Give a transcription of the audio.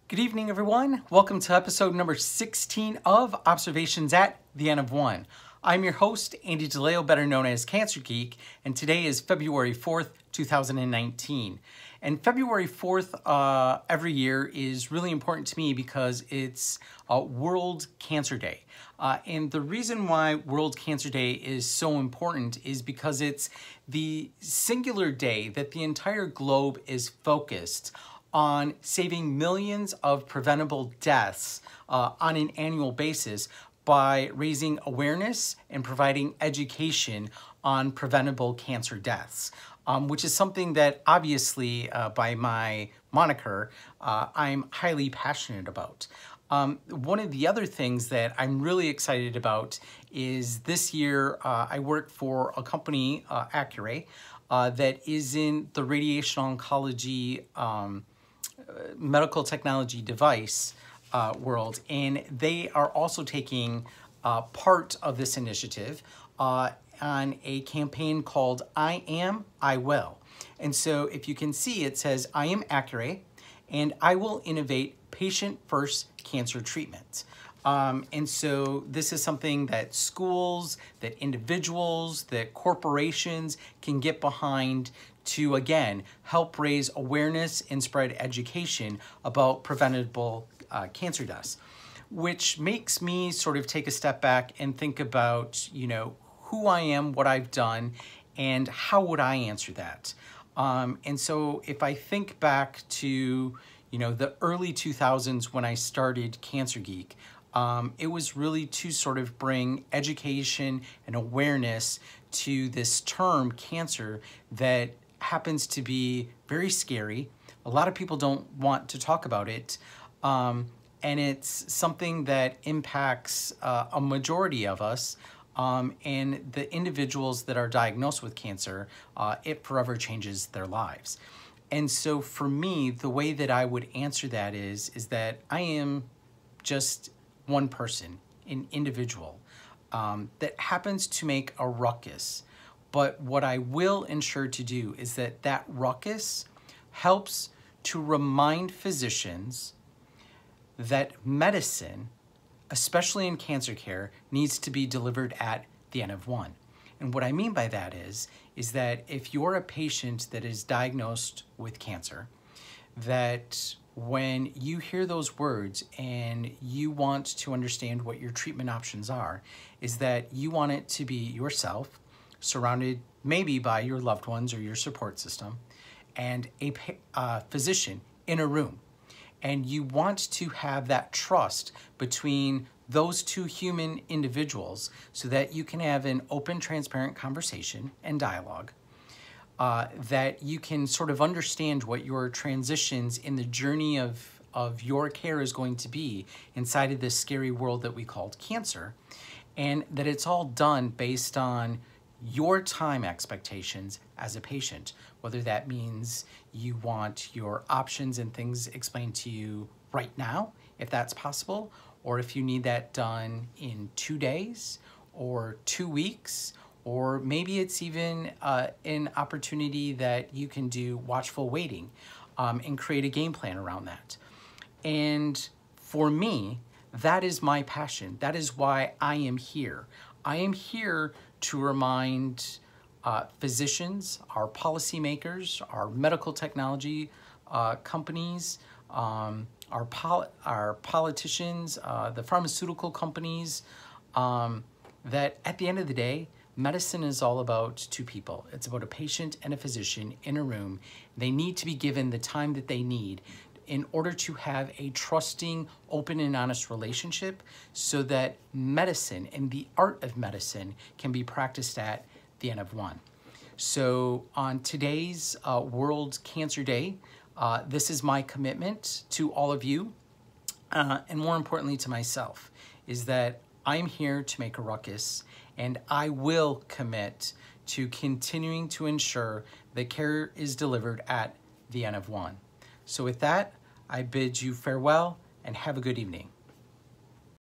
Good evening, everyone. Welcome to episode number 16 of Observations at the N of 1. I'm your host, Andy DeLeo, better known as Cancer Geek, and today is February 4th, 2019. And February 4th every year is really important to me because it's World Cancer Day. And the reason why World Cancer Day is so important is because it's the singular day that the entire globe is focused on saving millions of preventable deaths on an annual basis by raising awareness and providing education on preventable cancer deaths, which is something that obviously by my moniker, I'm highly passionate about. One of the other things that I'm really excited about is this year I work for a company, Accuray, that is in the radiation oncology medical technology device world, and they are also taking part of this initiative on a campaign called I Am, I Will. And so if you can see, it says, I am Accuray, and I will innovate patient-first cancer treatment. And so this is something that schools, that individuals, that corporations can get behind to, again, help raise awareness and spread education about preventable cancer deaths, which makes me sort of take a step back and think about, who I am, what I've done, and how would I answer that? And so if I think back to, the early 2000s when I started Cancer Geek, it was really to sort of bring education and awareness to this term cancer that happens to be very scary. A lot of people don't want to talk about it. And it's something that impacts a majority of us. And the individuals that are diagnosed with cancer, it forever changes their lives. And so for me, the way that I would answer that is that I am just one person, an individual, that happens to make a ruckus. But what I will ensure to do is that that ruckus helps to remind physicians that medicine, especially in cancer care, needs to be delivered at the N of 1. And what I mean by that is that if you're a patient that is diagnosed with cancer, that when you hear those words and you want to understand what your treatment options are, is that you want it to be yourself, surrounded maybe by your loved ones or your support system, and a physician in a room. And you want to have that trust between those two human individuals so that you can have an open, transparent conversation and dialogue, that you can sort of understand what your transitions in the journey of your care is going to be inside of this scary world that we called cancer, and that it's all done based on your time expectations as a patient, whether that means you want your options and things explained to you right now, if that's possible, or if you need that done in 2 days or 2 weeks, or maybe it's even an opportunity that you can do watchful waiting and create a game plan around that. And for me, that is my passion. That is why I am here. I am here to remind physicians, our policymakers, our medical technology companies, our politicians, the pharmaceutical companies, that at the end of the day, medicine is all about two people. It's about a patient and a physician in a room. They need to be given the time that they need in order to have a trusting, open and honest relationship so that medicine and the art of medicine can be practiced at the N of 1. So on today's World Cancer Day, this is my commitment to all of you, and more importantly to myself, is that I'm here to make a ruckus, and I will commit to continuing to ensure that care is delivered at the N of 1. So with that, I bid you farewell and have a good evening.